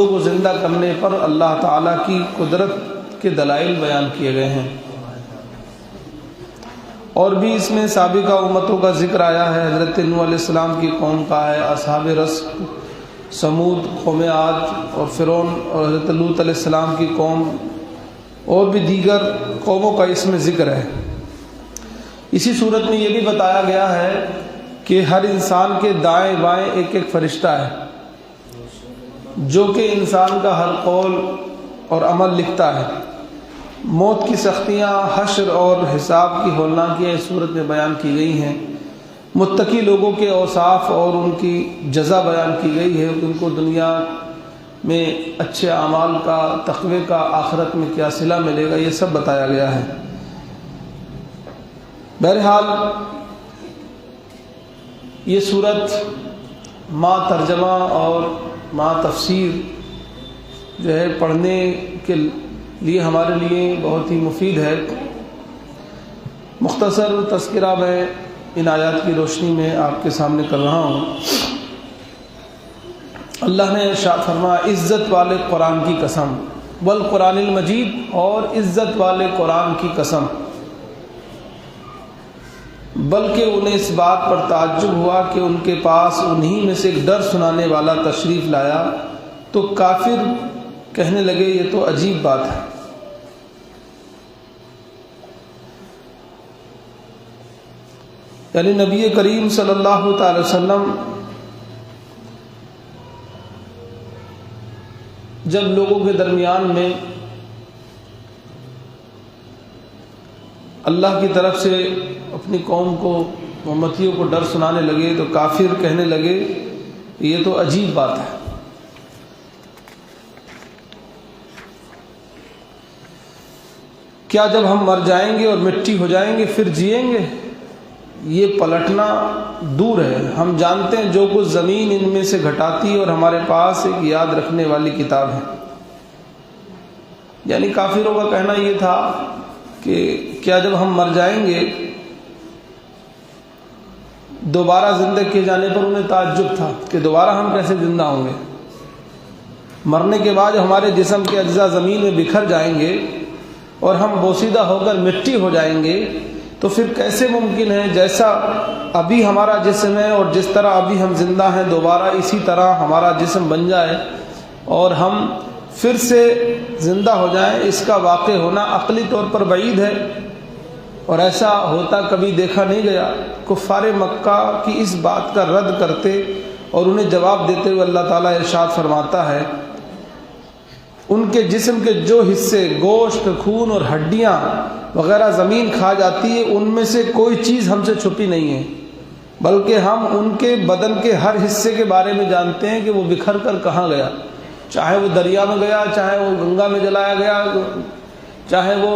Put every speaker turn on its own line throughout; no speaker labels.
کو زندہ کرنے پر اللہ تعالیٰ کی قدرت کے دلائل بیان کیے گئے ہیں، اور بھی اس میں سابقہ امتوں کا ذکر آیا ہے۔ حضرت نوح علیہ السلام کی قوم کا ہے، اصحاب رس، سمود، قوم عاد اور فرعون اور حضرت لوط علیہ السلام کی قوم، اور بھی دیگر قوموں کا اس میں ذکر ہے۔ اسی صورت میں یہ بھی بتایا گیا ہے کہ ہر انسان کے دائیں بائیں ایک ایک فرشتہ ہے جو کہ انسان کا ہر قول اور عمل لکھتا ہے۔ موت کی سختیاں، حشر اور حساب کی ہولناکیاں اس صورت میں بیان کی گئی ہیں۔ متقی لوگوں کے اوصاف اور ان کی جزا بیان کی گئی ہے، ان کو دنیا میں اچھے اعمال کا، تقوی کا، آخرت میں کیا صلہ ملے گا، یہ سب بتایا گیا ہے۔ بہرحال یہ صورت ما ترجمہ اور ما تفسیر جو ہے پڑھنے کے لیے ہمارے لیے بہت ہی مفید ہے۔ مختصر تذکرہ میں ان آیات کی روشنی میں آپ کے سامنے کر رہا ہوں۔ اللہ نے ارشاد فرمایا، عزت والے قرآن کی قسم، والقرآن المجید، اور عزت والے قرآن کی قسم، بلکہ انہیں اس بات پر تعجب ہوا کہ ان کے پاس انہی میں سے ایک ڈر سنانے والا تشریف لایا تو کافر کہنے لگے یہ تو عجیب بات ہے۔ یعنی نبی کریم صلی اللہ تعالی وسلم جب لوگوں کے درمیان میں اللہ کی طرف سے اپنی قوم کو، امتیوں کو ڈر سنانے لگے تو کافر کہنے لگے یہ تو عجیب بات ہے۔ کیا جب ہم مر جائیں گے اور مٹی ہو جائیں گے پھر جئیں گے؟ یہ پلٹنا دور ہے، ہم جانتے ہیں جو کچھ زمین ان میں سے گھٹاتی اور ہمارے پاس ایک یاد رکھنے والی کتاب ہے۔ یعنی کافروں کا کہنا یہ تھا کہ کیا جب ہم مر جائیں گے، دوبارہ زندہ کیے جانے پر انہیں تعجب تھا کہ دوبارہ ہم کیسے زندہ ہوں گے۔ مرنے کے بعد ہمارے جسم کے اجزاء زمین میں بکھر جائیں گے اور ہم بوسیدہ ہو کر مٹی ہو جائیں گے، تو پھر کیسے ممکن ہے جیسا ابھی ہمارا جسم ہے اور جس طرح ابھی ہم زندہ ہیں دوبارہ اسی طرح ہمارا جسم بن جائے اور ہم پھر سے زندہ ہو جائیں؟ اس کا واقع ہونا عقلی طور پر بعید ہے، اور ایسا ہوتا کبھی دیکھا نہیں گیا۔ کفار مکہ کی اس بات کا رد کرتے اور انہیں جواب دیتے ہوئے اللہ تعالیٰ ارشاد فرماتا ہے، ان کے جسم کے جو حصے، گوشت، خون اور ہڈیاں وغیرہ زمین کھا جاتی ہے، ان میں سے کوئی چیز ہم سے چھپی نہیں ہے، بلکہ ہم ان کے بدن کے ہر حصے کے بارے میں جانتے ہیں کہ وہ بکھر کر کہاں گیا، چاہے وہ دریا میں گیا، چاہے وہ گنگا میں جلایا گیا، چاہے وہ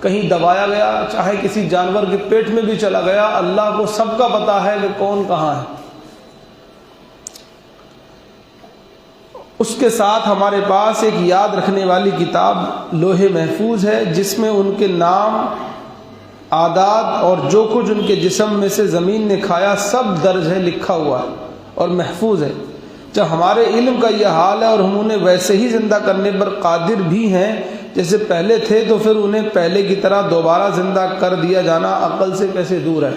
کہیں دبایا گیا، چاہے کسی جانور کے پیٹ میں بھی چلا گیا، اللہ کو سب کا پتہ ہے کہ کون کہاں ہے۔ اس کے ساتھ ہمارے پاس ایک یاد رکھنے والی کتاب لوح محفوظ ہے جس میں ان کے نام، اعداد اور جو کچھ ان کے جسم میں سے زمین نے کھایا سب درج ہے، لکھا ہوا ہے اور محفوظ ہے۔ جب ہمارے علم کا یہ حال ہے اور ہم انہیں ویسے ہی زندہ کرنے پر قادر بھی ہیں جیسے پہلے تھے، تو پھر انہیں پہلے کی طرح دوبارہ زندہ کر دیا جانا عقل سے کیسے دور ہے؟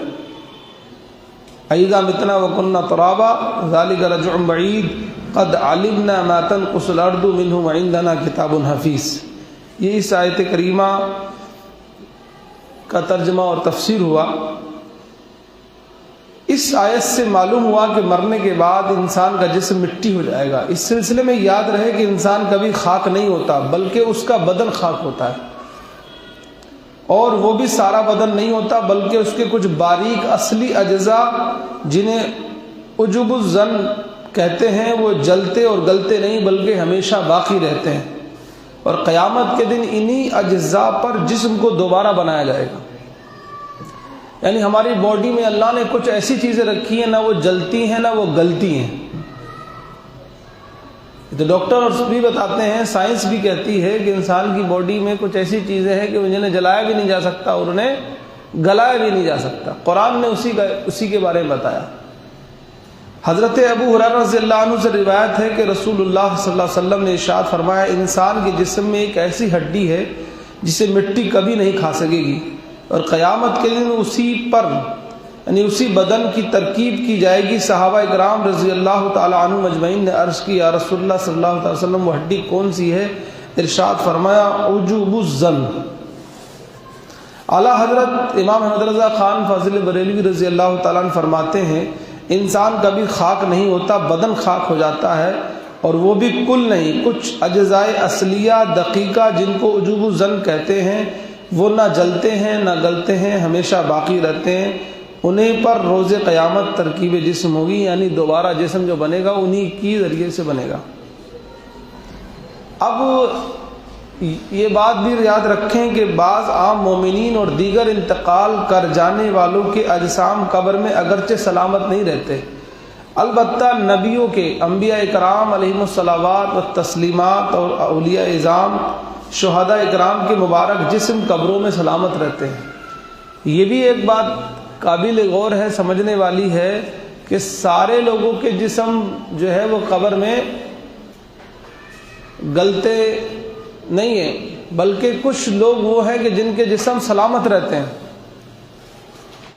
اَإِذَا مِتْنَا وَكُنَّا تُرَابًا ذَلِكَ رَجْعٌ بَعِيدٌ قَدْ عَلِمْنَا مَا تَنْقُصُ الْأَرْضُ مِنْهُ وَعِنْدَنَا کِتَابٌ حَفِیظٌ۔ یہ اس آیت کریمہ کا ترجمہ اور تفسیر ہوا۔ اس آیت سے معلوم ہوا کہ مرنے کے بعد انسان کا جسم مٹی ہو جائے گا۔ اس سلسلے میں یاد رہے کہ انسان کبھی خاک نہیں ہوتا بلکہ اس کا بدن خاک ہوتا ہے، اور وہ بھی سارا بدن نہیں ہوتا بلکہ اس کے کچھ باریک اصلی اجزاء جنہیں عجب الظن کہتے ہیں وہ جلتے اور گلتے نہیں بلکہ ہمیشہ باقی رہتے ہیں، اور قیامت کے دن انہی اجزاء پر جسم کو دوبارہ بنایا جائے گا۔ یعنی ہماری باڈی میں اللہ نے کچھ ایسی چیزیں رکھی ہیں، نہ وہ جلتی ہیں نہ وہ گلتی ہیں۔ تو ڈاکٹر بھی بتاتے ہیں، سائنس بھی کہتی ہے کہ انسان کی باڈی میں کچھ ایسی چیزیں ہیں کہ انہیں جلایا بھی نہیں جا سکتا اور انہیں گلایا بھی نہیں جا سکتا۔ قرآن نے اسی کے بارے میں بتایا۔ حضرت ابو ہریرہ رضی اللہ عنہ سے روایت ہے کہ رسول اللہ صلی اللہ علیہ وسلم نے ارشاد فرمایا، انسان کے جسم میں ایک ایسی ہڈی ہے جسے مٹی کبھی نہیں کھا سکے گی، اور قیامت کے دن اسی پر یعنی اسی بدن کی ترکیب کی جائے گی۔ صحابہ اکرام رضی اللہ تعالی عنہ مجمعین نے عرض کی، یا رسول اللہ صلی اللہ علیہ وسلم وہ ہڈی کون سی ہے؟ ارشاد فرمایا، عجوب الظن۔ اعلیٰ حضرت امام احمد رضا خان فاضل بریلوی رضی اللہ تعالیٰ عنہ فرماتے ہیں، انسان کبھی خاک نہیں ہوتا، بدن خاک ہو جاتا ہے، اور وہ بھی کل نہیں، کچھ اجزائے اصلیہ دقیقہ جن کو عجوب الظن کہتے ہیں وہ نہ جلتے ہیں نہ گلتے ہیں، ہمیشہ باقی رہتے ہیں، انہیں پر روز قیامت ترکیب جسم ہوگی، یعنی دوبارہ جسم جو بنے گا انہی کی ذریعے سے بنے گا۔ اب یہ بات بھی یاد رکھیں کہ بعض عام مومنین اور دیگر انتقال کر جانے والوں کے اجسام قبر میں اگرچہ سلامت نہیں رہتے، البتہ نبیوں کے، انبیاء اکرام علیہم الصلوات والتسلیمات اور اولیاء اعظام، شہداء اکرام کے مبارک جسم قبروں میں سلامت رہتے ہیں۔ یہ بھی ایک بات قابل غور ہے، سمجھنے والی ہے کہ سارے لوگوں کے جسم جو ہے وہ قبر میں گلتے نہیں ہیں، بلکہ کچھ لوگ وہ ہیں کہ جن کے جسم سلامت رہتے ہیں۔